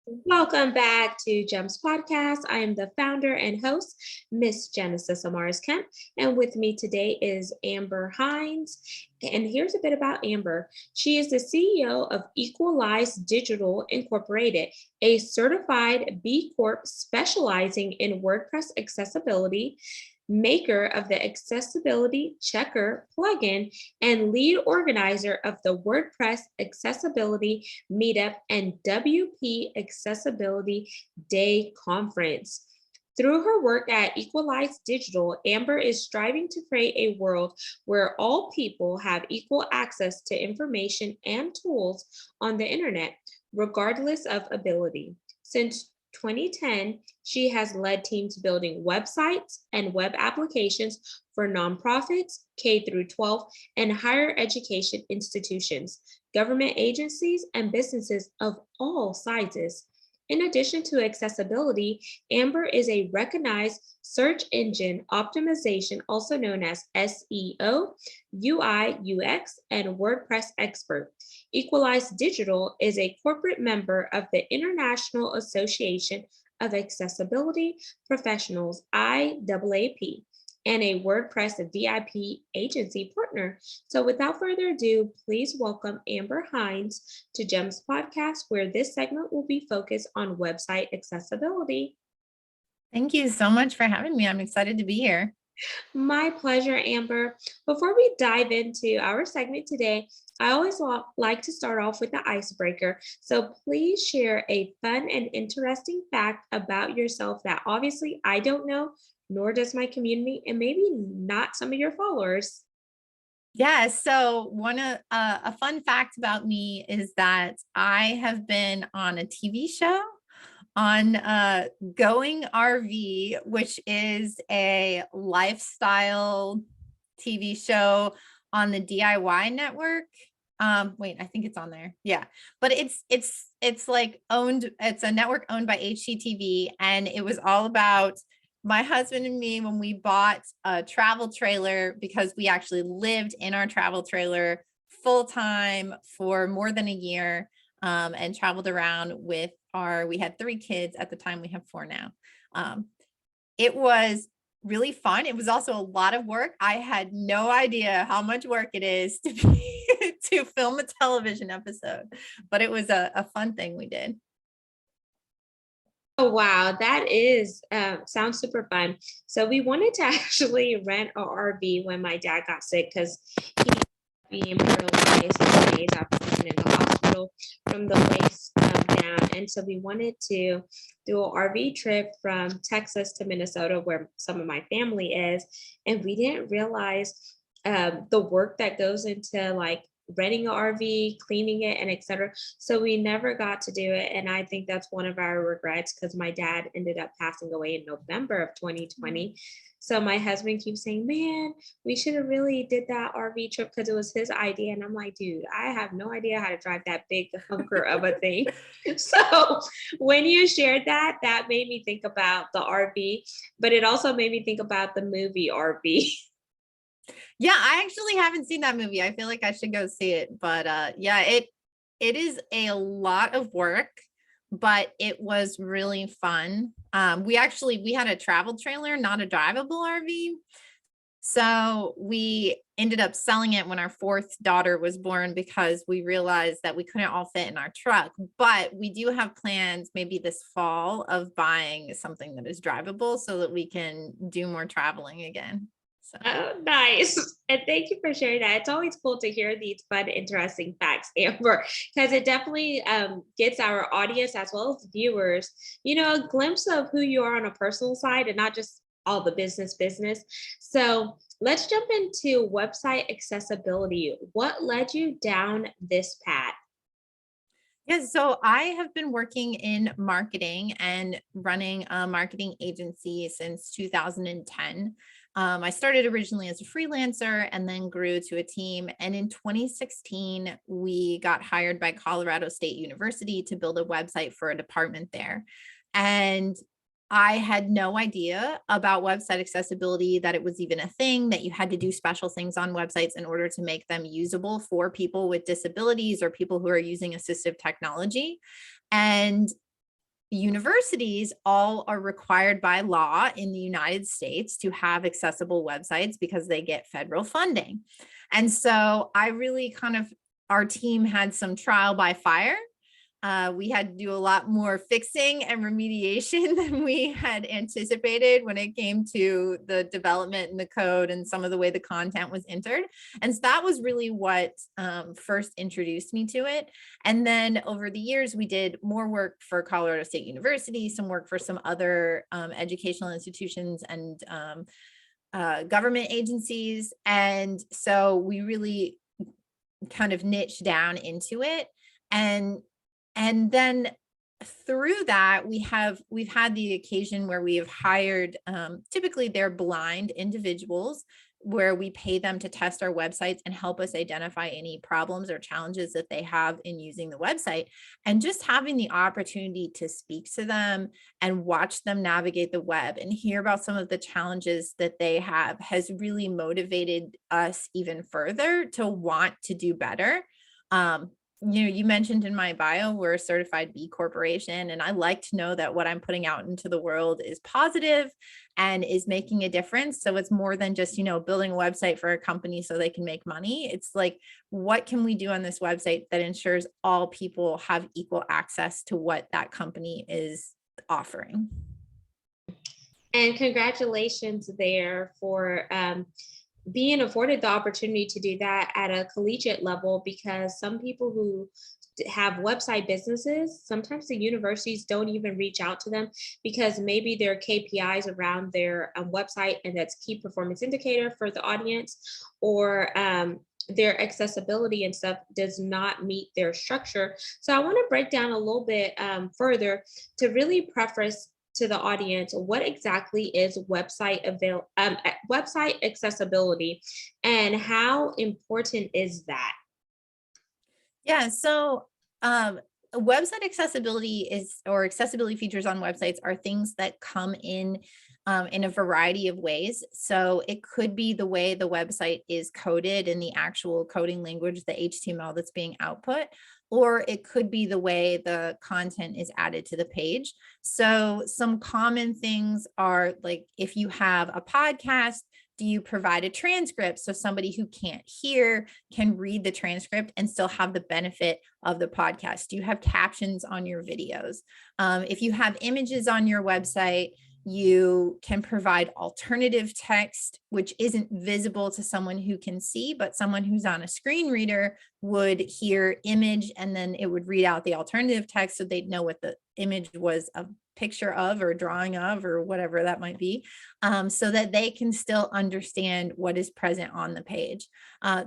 Welcome back to GEMS Podcast. I am the founder and host, Miss Genesis Amaris Kemp, and with me today is Amber Hinds. And here's a bit about Amber. She is the CEO of Equalize Digital Incorporated, a certified B Corp specializing in WordPress accessibility, maker of the Accessibility Checker plugin, and lead organizer of the WordPress Accessibility Meetup and WP Accessibility Day Conference. Through her work at Equalize Digital, Amber is striving to create a world where all people have equal access to information and tools on the internet, regardless of ability. Since 2010, she has led teams building websites and web applications for nonprofits, K through 12, and higher education institutions, government agencies, and businesses of all sizes. In addition to accessibility, Amber is a recognized search engine optimization, also known as SEO, UI, UX, and WordPress expert. Equalize Digital is a corporate member of the International Association of Accessibility Professionals, IAAP, and a WordPress VIP agency partner. So without further ado, please welcome Amber Hinds to GEMS Podcast, where this segment will be focused on website accessibility. Thank you so much for having me. I'm excited to be here. My pleasure, Amber. Before we dive into our segment today, I always like to start off with the icebreaker. So please share a fun and interesting fact about yourself that obviously I don't know, nor does my community, and maybe not some of your followers. Yeah, so a fun fact about me is that I have been on a TV show on Going RV, which is a lifestyle TV show on the DIY network. Wait, I think it's on there. Yeah, but it's like it's a network owned by HGTV, and it was all about my husband and me when we bought a travel trailer, because we actually lived in our travel trailer full time for more than a year, and traveled around with we had 3 kids at the time. We have 4 now. It was really fun. It was also a lot of work. I had no idea how much work it is to film a television episode, but it was a fun thing we did. Oh, wow. That is sounds super fun. So we wanted to actually rent a RV when my dad got sick because he being paralyzed and days after being in the hospital from the waist down. And so we wanted to do an RV trip from Texas to Minnesota, where some of my family is. And we didn't realize the work that goes into like renting an RV, cleaning it, and etc. So we never got to do it. And I think that's one of our regrets because my dad ended up passing away in November of 2020. So my husband keeps saying, man, we should have really did that RV trip because it was his idea. And I'm like, dude, I have no idea how to drive that big hunker of a thing. So when you shared that, that made me think about the RV, but it also made me think about the movie RV. Yeah, I actually haven't seen that movie. I feel like I should go see it, but yeah, it is a lot of work, but it was really fun. We had a travel trailer, not a drivable RV. So we ended up selling it when our 4th daughter was born because we realized that we couldn't all fit in our truck. But we do have plans maybe this fall of buying something that is drivable so that we can do more traveling again. So. Oh, nice. And thank you for sharing that. It's always cool to hear these fun, interesting facts, Amber, because it definitely gets our audience as well as viewers, a glimpse of who you are on a personal side and not just all the business. So let's jump into website accessibility. What led you down this path? Yeah, so I have been working in marketing and running a marketing agency since 2010. I started originally as a freelancer and then grew to a team. And in 2016, we got hired by Colorado State University to build a website for a department there. And I had no idea about website accessibility, that it was even a thing, that you had to do special things on websites in order to make them usable for people with disabilities or people who are using assistive technology. And universities all are required by law in the United States to have accessible websites because they get federal funding. And so I really our team had some trial by fire. We had to do a lot more fixing and remediation than we had anticipated when it came to the development and the code and some of the way the content was entered. And so that was really what first introduced me to it. And then over the years, we did more work for Colorado State University, some work for some other educational institutions and government agencies. And so we really kind of niched down into it. And then through that, we've had the occasion where we have hired, typically they're blind individuals, where we pay them to test our websites and help us identify any problems or challenges that they have in using the website. And just having the opportunity to speak to them and watch them navigate the web and hear about some of the challenges that they have has really motivated us even further to want to do better. You mentioned in my bio, we're a certified B Corporation, and I like to know that what I'm putting out into the world is positive and is making a difference. So it's more than just, building a website for a company so they can make money. It's like, what can we do on this website that ensures all people have equal access to what that company is offering? And congratulations there for being afforded the opportunity to do that at a collegiate level, because some people who have website businesses, sometimes the universities don't even reach out to them because maybe their KPIs around their website, and that's key performance indicator for the audience, or their accessibility and stuff does not meet their structure. So I want to break down a little bit further to really preface to the audience what exactly is website accessibility and how important is that? Yeah, so website accessibility or accessibility features on websites are things that come in a variety of ways. So it could be the way the website is coded in the actual coding language, the HTML that's being output, or it could be the way the content is added to the page. So some common things are like, if you have a podcast, do you provide a transcript so somebody who can't hear can read the transcript and still have the benefit of the podcast? Do you have captions on your videos? If you have images on your website, you can provide alternative text, which isn't visible to someone who can see, but someone who's on a screen reader would hear image and then it would read out the alternative text so they'd know what the image was a picture of or drawing of or whatever that might be, so that they can still understand what is present on the page.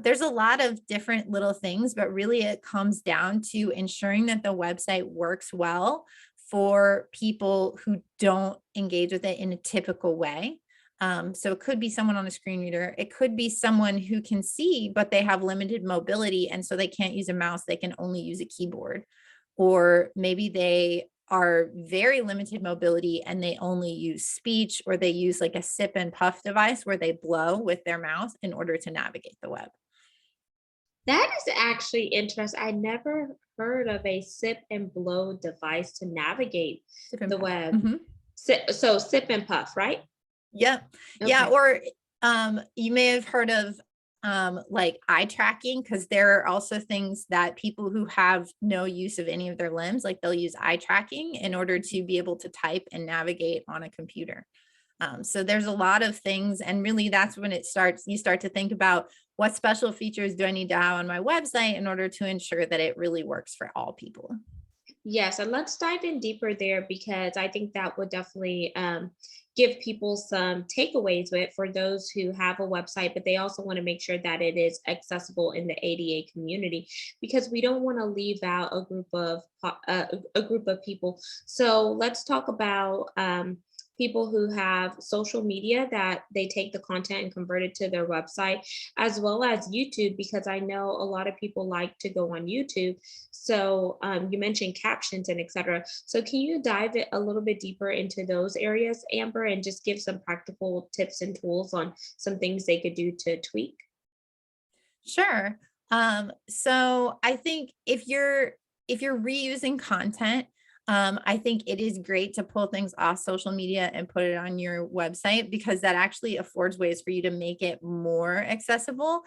There's a lot of different little things, but really it comes down to ensuring that the website works well for people who don't engage with it in a typical way. So it could be someone on a screen reader. It could be someone who can see, but they have limited mobility. And so they can't use a mouse. They can only use a keyboard. Or maybe they are very limited mobility and they only use speech, or they use like a sip and puff device where they blow with their mouth in order to navigate the web. That is actually interesting. I never heard of a sip and blow device to navigate the web. Mm-hmm. So sip and puff, right? Yep. Okay. Yeah. Or you may have heard of like eye tracking, because there are also things that people who have no use of any of their limbs, like they'll use eye tracking in order to be able to type and navigate on a computer. So there's a lot of things, and really that's when you start to think about what special features do I need to have on my website in order to ensure that it really works for all people. Yes, and let's dive in deeper there, because I think that would definitely give people some takeaways with for those who have a website, but they also want to make sure that it is accessible in the ADA community, because we don't want to leave out a group of people. So let's talk about people who have social media that they take the content and convert it to their website, as well as YouTube, because I know a lot of people like to go on YouTube. So you mentioned captions and etc. So can you dive a little bit deeper into those areas, Amber, and just give some practical tips and tools on some things they could do to tweak? Sure. So I think if you're reusing content, I think it is great to pull things off social media and put it on your website, because that actually affords ways for you to make it more accessible.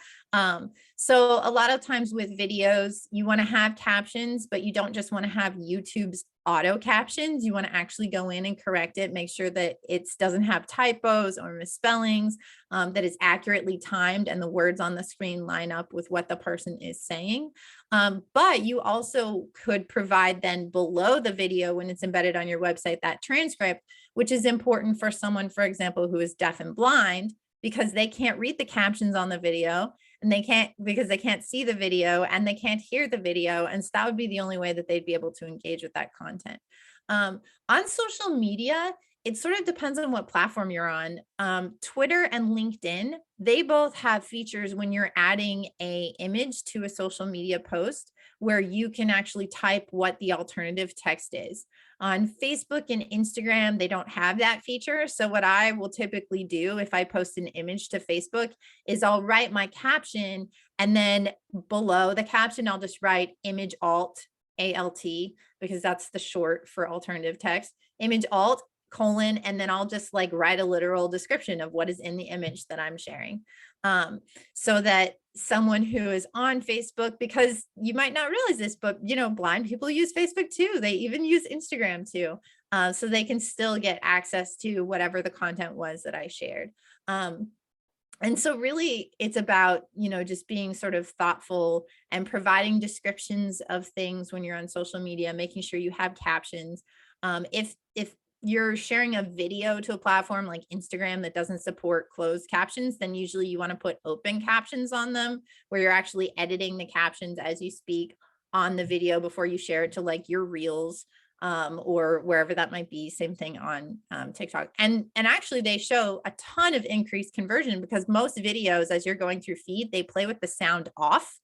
So a lot of times with videos, you want to have captions, but you don't just want to have YouTube's auto captions. You want to actually go in and correct it, make sure that it doesn't have typos or misspellings, that it's accurately timed and the words on the screen line up with what the person is saying. But you also could provide then below the video, when it's embedded on your website, that transcript, which is important for someone, for example, who is deaf and blind, because they can't read the captions on the video, and they can't, because they can't see the video and they can't hear the video. And so that would be the only way that they'd be able to engage with that content. On social media, it sort of depends on what platform you're on. Twitter and LinkedIn, they both have features when you're adding a image to a social media post where you can actually type what the alternative text is. On Facebook and Instagram, they don't have that feature. So what I will typically do if I post an image to Facebook is I'll write my caption, and then below the caption, I'll just write image alt, ALT, because that's the short for alternative text, image alt, colon, and then I'll just like write a literal description of what is in the image that I'm sharing. So that someone who is on Facebook, because you might not realize this, but blind people use Facebook too. They even use Instagram too. So they can still get access to whatever the content was that I shared. And so really it's about, just being sort of thoughtful and providing descriptions of things when you're on social media, making sure you have captions. If you're sharing a video to a platform like Instagram that doesn't support closed captions, then usually you want to put open captions on them, where you're actually editing the captions as you speak on the video before you share it to like your reels, or wherever that might be. Same thing on TikTok. And actually they show a ton of increased conversion, because most videos, as you're going through feed, they play with the sound off.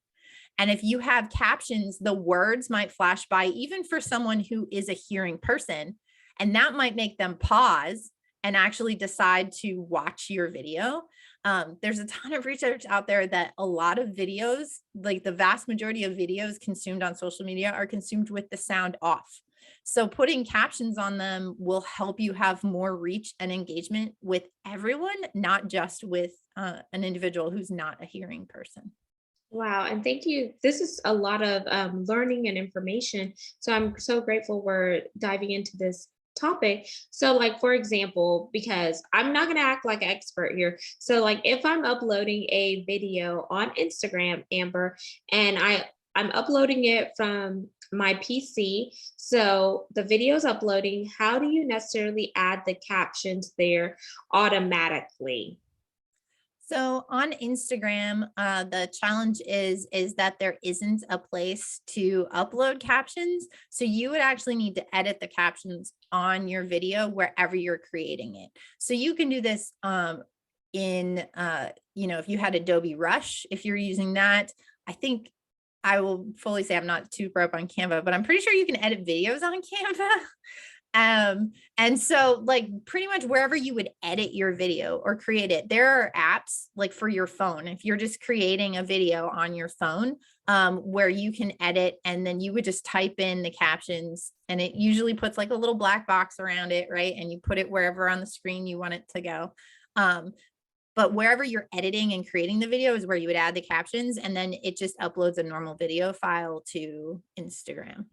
And if you have captions, the words might flash by, even for someone who is a hearing person, and that might make them pause and actually decide to watch your video. There's a ton of research out there that a lot of videos, like the vast majority of videos consumed on social media, are consumed with the sound off. So putting captions on them will help you have more reach and engagement with everyone, not just with an individual who's not a hearing person. Wow, and thank you. This is a lot of learning and information. So I'm so grateful we're diving into this topic. So like, for example, because I'm not going to act like an expert here. So like if I'm uploading a video on Instagram, Amber, and I'm uploading it from my PC. So the video's uploading. How do you necessarily add the captions there automatically? So on Instagram, the challenge is that there isn't a place to upload captions. So you would actually need to edit the captions on your video wherever you're creating it. So you can do this in, if you had Adobe Rush, if you're using that. I think I will fully say I'm not too up on Canva, but I'm pretty sure you can edit videos on Canva. And so like pretty much wherever you would edit your video or create it, there are apps like for your phone. If you're just creating a video on your phone, where you can edit, and then you would just type in the captions, and it usually puts like a little black box around it, right? And you put it wherever on the screen you want it to go. But wherever you're editing and creating the video is where you would add the captions, and then it just uploads a normal video file to Instagram.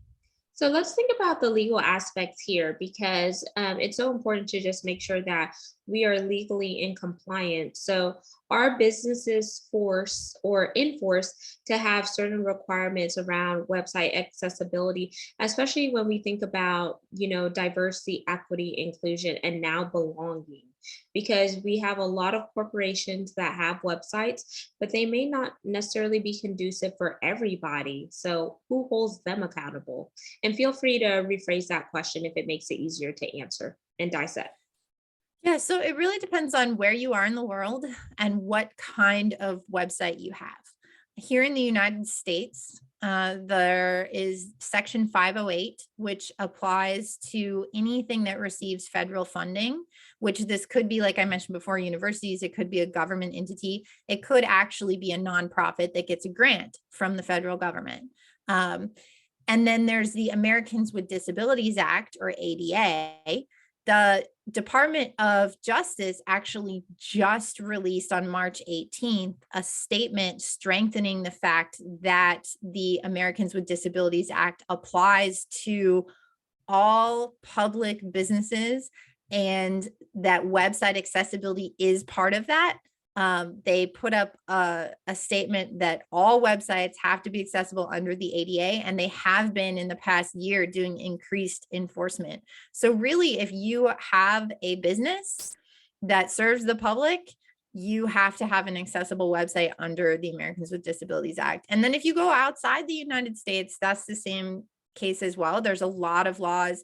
So let's think about the legal aspects here, because it's so important to just make sure that we are legally in compliance. So are businesses forced or enforced to have certain requirements around website accessibility, especially when we think about, diversity, equity, inclusion, and now belonging? Because we have a lot of corporations that have websites, but they may not necessarily be conducive for everybody. So who holds them accountable? And feel free to rephrase that question if it makes it easier to answer and dissect. Yeah, so it really depends on where you are in the world and what kind of website you have. Here in the United States, there is Section 508, which applies to anything that receives federal funding, which this could be, like I mentioned before, universities, it could be a government entity, it could actually be a nonprofit that gets a grant from the federal government. And then there's the Americans with Disabilities Act, or ADA. The Department of Justice actually just released on March 18th a statement strengthening the fact that the Americans with Disabilities Act applies to all public businesses and that website accessibility is part of that. They put up a statement that all websites have to be accessible under the ADA, and they have been in the past year doing increased enforcement. So really, if you have a business that serves the public, you have to have an accessible website under the Americans with Disabilities Act. And then if you go outside the United States, that's the same case as well. There's a lot of laws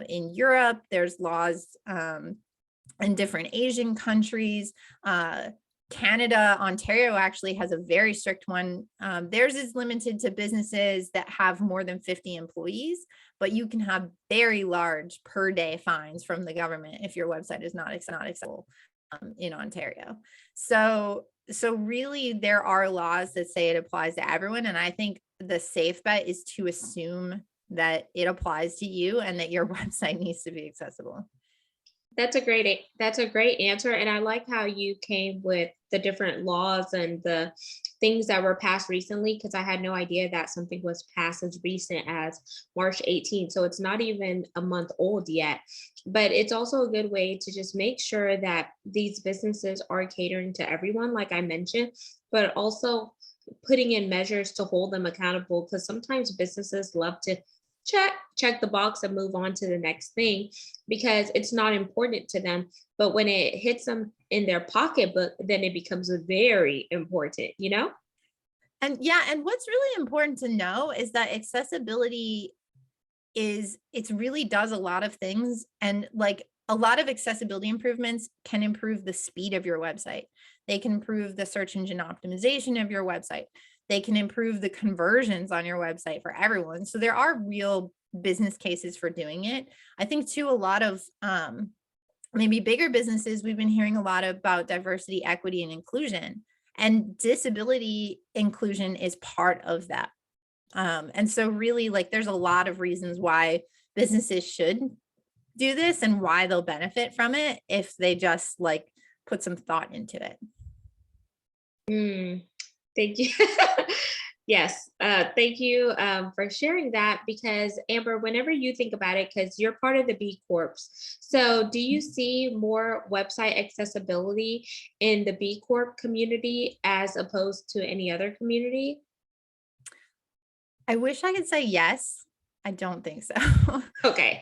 in Europe. There's laws in different Asian countries. Canada, Ontario actually has a very strict one. Theirs is limited to businesses that have more than 50 employees, but you can have very large per day fines from the government if your website is not accessible in Ontario. So really there are laws that say it applies to everyone. And I think the safe bet is to assume that it applies to you and that your website needs to be accessible. That's a great answer. And I like how you came with the different laws and the things that were passed recently, because I had no idea that something was passed as recent as March 18th. So it's not even a month old yet. But it's also a good way to just make sure that these businesses are catering to everyone, like I mentioned, but also putting in measures to hold them accountable, because sometimes businesses love to check the box and move on to the next thing because it's not important to them. But when it hits them in their pocketbook, then it becomes very important, you know? And yeah, and what's really important to know is that accessibility it really does a lot of things. And like a lot of accessibility improvements can improve the speed of your website. They can improve the search engine optimization of your website. They can improve the conversions on your website for everyone. So there are real business cases for doing it. I think too, a lot of maybe bigger businesses, we've been hearing a lot about diversity, equity, and inclusion, and disability inclusion is part of that. And so really, like, there's a lot of reasons why businesses should do this and why they'll benefit from it if they just like put some thought into it. Thank you. Yes, thank you for sharing that, because Amber, whenever you think about it, because you're part of the B Corps, so do you see more website accessibility in the B Corp community as opposed to any other community? I wish I could say yes. I don't think so. Okay.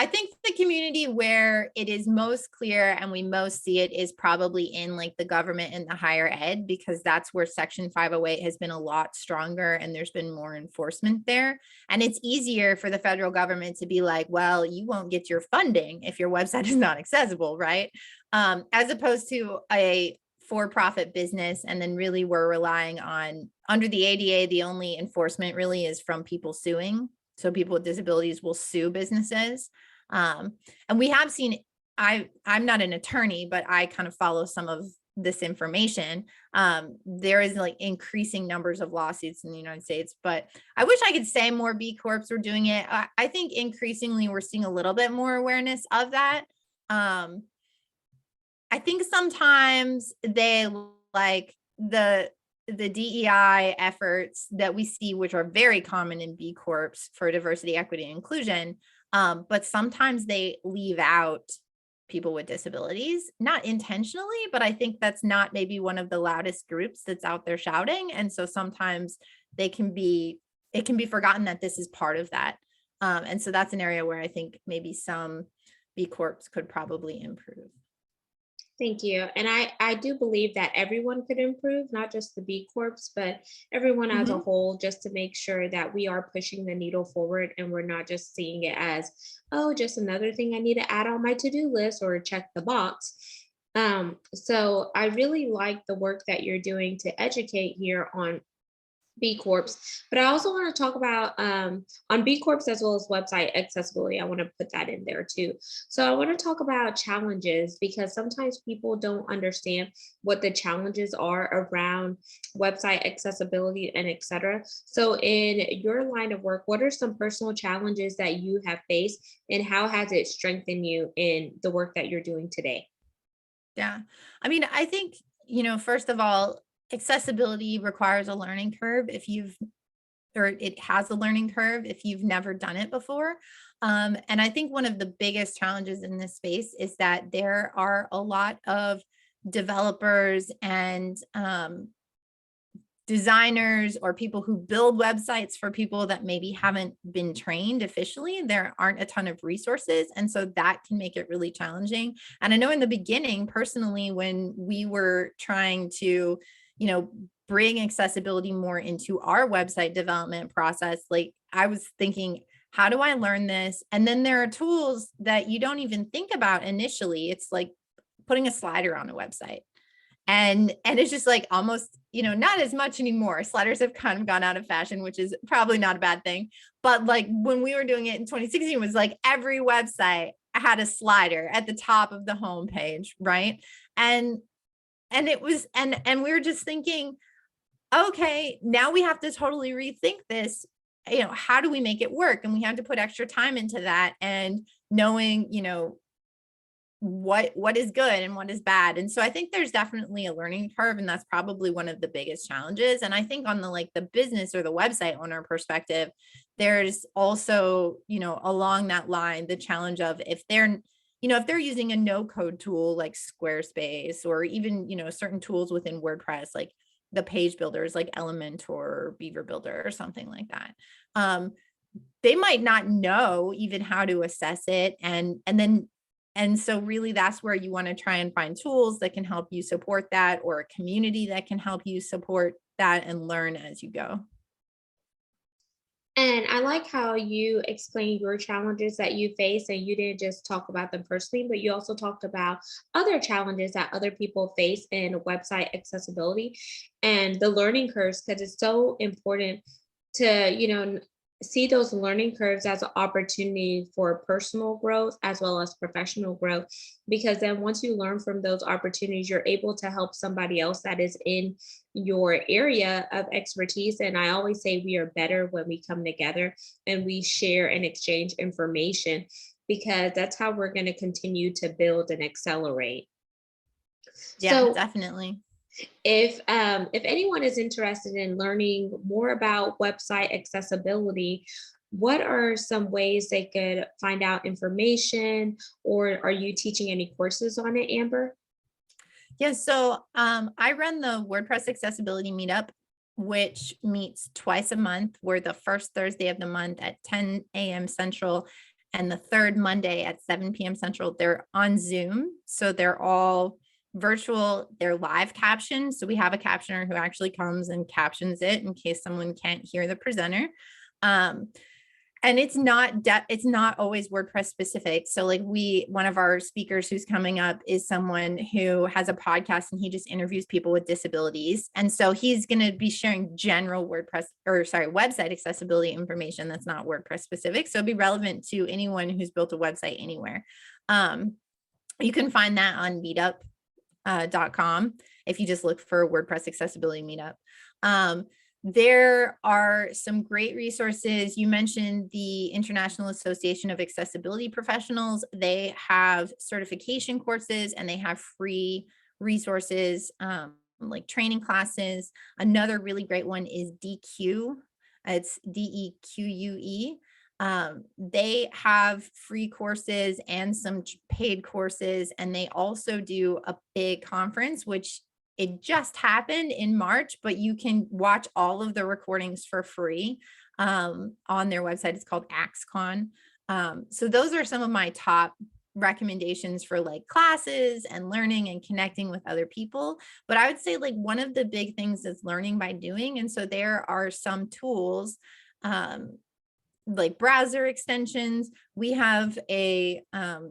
I think the community where it is most clear and we most see it is probably in like the government and the higher ed, because that's where Section 508 has been a lot stronger and there's been more enforcement there. And it's easier for the federal government to be like, well, you won't get your funding if your website is not accessible, right? As opposed to a for-profit business. And then really we're relying on, under the ADA, the only enforcement really is from people suing. So people with disabilities will sue businesses. And we have seen, I'm not an attorney, but I kind of follow some of this information. There is like increasing numbers of lawsuits in the United States, but I wish I could say more B Corps were doing it. I think increasingly we're seeing a little bit more awareness of that. I think sometimes they like the DEI efforts that we see, which are very common in B Corps for diversity, equity, and inclusion. But sometimes they leave out people with disabilities, not intentionally, but I think that's not maybe one of the loudest groups that's out there shouting. And so sometimes it can be forgotten that this is part of that. And so that's an area where I think maybe some B Corps could probably improve. Thank you. And I do believe that everyone could improve, not just the B Corps, but everyone as a whole, just to make sure that we are pushing the needle forward and we're not just seeing it as, oh, just another thing I need to add on my to-do list or check the box. So I really like the work that you're doing to educate here on B Corps, but I also want to talk about on B Corps as well as website accessibility. I want to put that in there too. So I want to talk about challenges because sometimes people don't understand what the challenges are around website accessibility and etc. So in your line of work, what are some personal challenges that you have faced and how has it strengthened you in the work that you're doing today? Yeah. I mean, I think, first of all, accessibility requires a learning curve if you've, or it has a learning curve if you've never done it before. And I think one of the biggest challenges in this space is that there are a lot of developers and designers or people who build websites for people that maybe haven't been trained officially. There aren't a ton of resources. And so that can make it really challenging. And I know in the beginning, personally, when we were trying to, bring accessibility more into our website development process, like I was thinking, how do I learn this? And then there are tools that you don't even think about initially. It's like putting a slider on a website. And it's just like almost, not as much anymore. Sliders have kind of gone out of fashion, which is probably not a bad thing. But like when we were doing it in 2016, it was like every website had a slider at the top of the homepage, right? And it was, and we were just thinking, okay, now we have to totally rethink this. How do we make it work? And we had to put extra time into that and knowing, what is good and what is bad. And so I think there's definitely a learning curve, and that's probably one of the biggest challenges. And I think on the business or the website owner perspective, there's also, along that line, the challenge of if they're using a no code tool like Squarespace or even, certain tools within WordPress, like the page builders like Elementor or Beaver Builder or something like that. They might not know even how to assess it. And so really that's where you want to try and find tools that can help you support that, or a community that can help you support that and learn as you go. And I like how you explained your challenges that you face, and you didn't just talk about them personally, but you also talked about other challenges that other people face in website accessibility and the learning curves, because it's so important to, see those learning curves as an opportunity for personal growth as well as professional growth. Because then once you learn from those opportunities, you're able to help somebody else that is in your area of expertise. And I always say we are better when we come together and we share and exchange information, because that's how we're going to continue to build and accelerate. Yeah, So definitely. if anyone is interested in learning more about website accessibility, what are some ways they could find out information, or are you teaching any courses on it, Amber? Yeah. So I run the WordPress accessibility meetup, which meets twice a month. We're the first Thursday of the month at 10 a.m. Central and the third Monday at 7 p.m. Central. They're on Zoom. So they're all virtual. They're live captioned. So we have a captioner who actually comes and captions it in case someone can't hear the presenter. And it's not always WordPress specific. So like one of our speakers who's coming up is someone who has a podcast and he just interviews people with disabilities. And so he's going to be sharing general website accessibility information that's not WordPress specific. So it'd be relevant to anyone who's built a website anywhere. You can find that on meetup.com if you just look for WordPress accessibility meetup. There are some great resources. You mentioned the International Association of Accessibility Professionals. They have certification courses and they have free resources, like training classes. Another really great one is DQ. It's DEQUE. They have free courses and some paid courses, and they also do a big conference, which it just happened in March, but you can watch all of the recordings for free on their website. It's called AxeCon. So those are some of my top recommendations for like classes and learning and connecting with other people. But I would say like one of the big things is learning by doing. And so there are some tools like browser extensions. We have a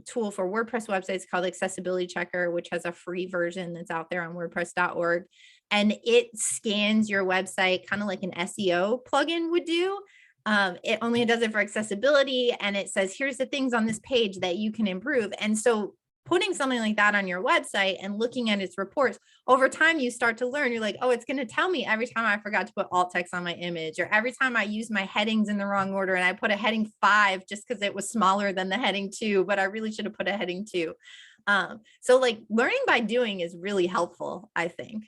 tool for WordPress websites called Accessibility Checker, which has a free version that's out there on WordPress.org. and it scans your website kind of like an SEO plugin would do. It only does it for accessibility, and it says, here's the things on this page that you can improve. And so putting something like that on your website and looking at its reports over time, you start to learn. You're like, oh, it's going to tell me every time I forgot to put alt text on my image, or every time I use my headings in the wrong order and I put a heading 5 just because it was smaller than the heading 2, but I really should have put a heading 2. So like learning by doing is really helpful, I think.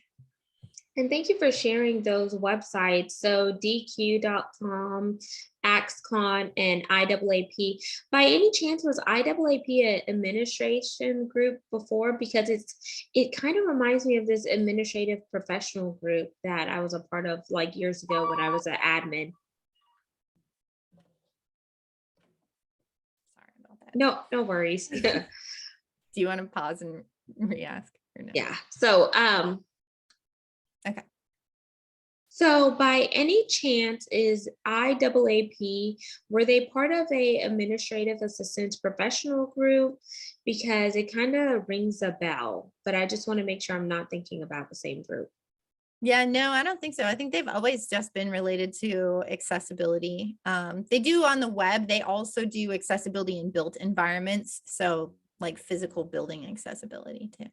And thank you for sharing those websites. So DQ.com, AxCon, and IAAP. By any chance, was IAAP an administration group before? Because it kind of reminds me of this administrative professional group that I was a part of like years ago when I was an admin. Sorry about that. No worries. Do you want to pause and re-ask? Or no? Yeah. So okay. So by any chance, is IAAP, were they part of a administrative assistance professional group? Because it kind of rings a bell, but I just want to make sure I'm not thinking about the same group. Yeah, no, I don't think so. I think they've always just been related to accessibility. They do on the web. They also do accessibility in built environments. So like physical building accessibility too.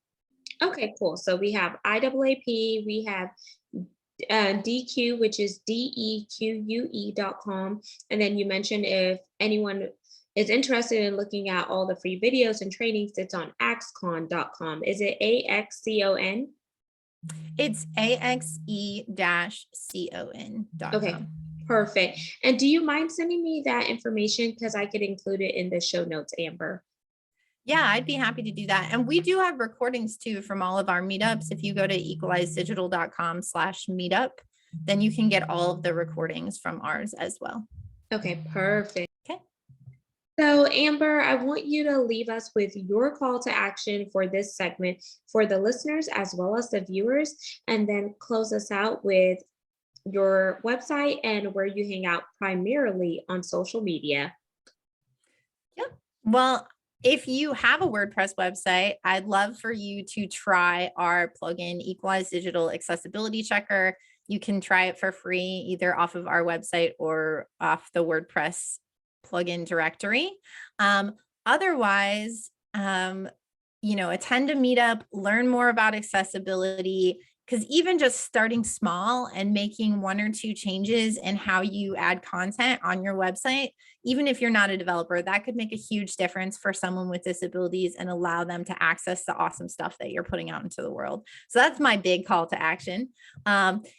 Okay, cool. So we have IAAP, we have DQ, which is DEQUE.com. And then you mentioned if anyone is interested in looking at all the free videos and trainings, it's on axcon.com. Is it AXCON? It's AXE-CON.com. Okay, perfect. And do you mind sending me that information? Because I could include it in the show notes, Amber. Yeah, I'd be happy to do that. And we do have recordings too from all of our meetups. If you go to equalizedigital.com/meetup, then you can get all of the recordings from ours as well. Okay, perfect. Okay. So Amber, I want you to leave us with your call to action for this segment for the listeners as well as the viewers, and then close us out with your website and where you hang out primarily on social media. Yep. Well, if you have a WordPress website, I'd love for you to try our plugin, Equalize Digital Accessibility Checker. You can try it for free, either off of our website or off the WordPress plugin directory. Otherwise, attend a meetup, learn more about accessibility, because even just starting small and making 1 or 2 changes in how you add content on your website, even if you're not a developer, that could make a huge difference for someone with disabilities and allow them to access the awesome stuff that you're putting out into the world. So that's my big call to action.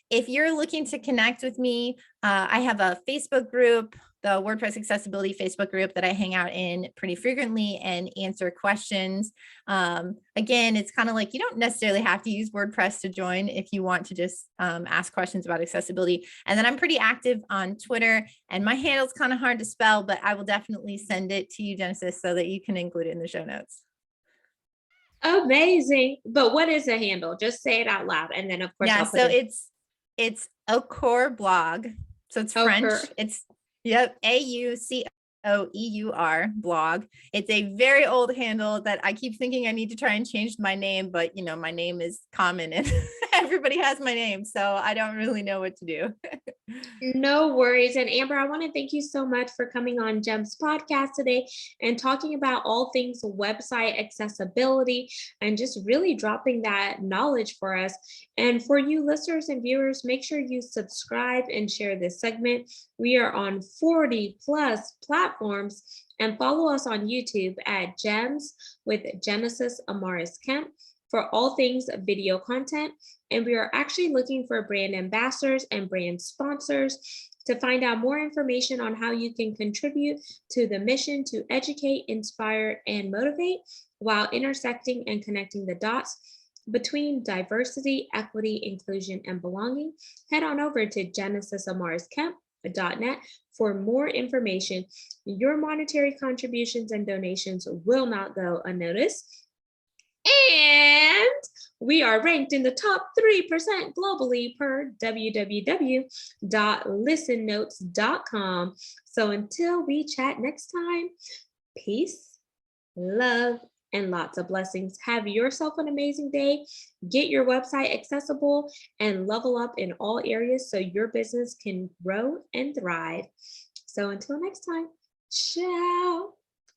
If you're looking to connect with me, I have a Facebook group, the WordPress accessibility Facebook group, that I hang out in pretty frequently and answer questions. Again, it's kind of like, you don't necessarily have to use WordPress to join if you want to just ask questions about accessibility. And then I'm pretty active on Twitter, and my handle's kind of hard to spell, but I will definitely send it to you, Genesis, so that you can include it in the show notes. Amazing. But what is the handle? Just say it out loud. And then of course, yeah, so it's Aucoeur blog. So it's French. It's AUCOEUR blog. It's a very old handle that I keep thinking I need to try and change my name, but my name is common and everybody has my name, so I don't really know what to do. No worries. And Amber, I want to thank you so much for coming on GEMS podcast today and talking about all things website accessibility and just really dropping that knowledge for us. And for you listeners and viewers, make sure you subscribe and share this segment. We are on 40+ platforms, and follow us on YouTube at GEMS with Genesis Amaris Kemp for all things video content. And we are actually looking for brand ambassadors and brand sponsors. To find out more information on how you can contribute to the mission to educate, inspire, and motivate while intersecting and connecting the dots between diversity, equity, inclusion, and belonging, head on over to genesisamarisKemp.net for more information. Your monetary contributions and donations will not go unnoticed. And we are ranked in the top 3% globally per www.listennotes.com. So until we chat next time, peace, love, and lots of blessings. Have yourself an amazing day. Get your website accessible and level up in all areas so your business can grow and thrive. So until next time, ciao.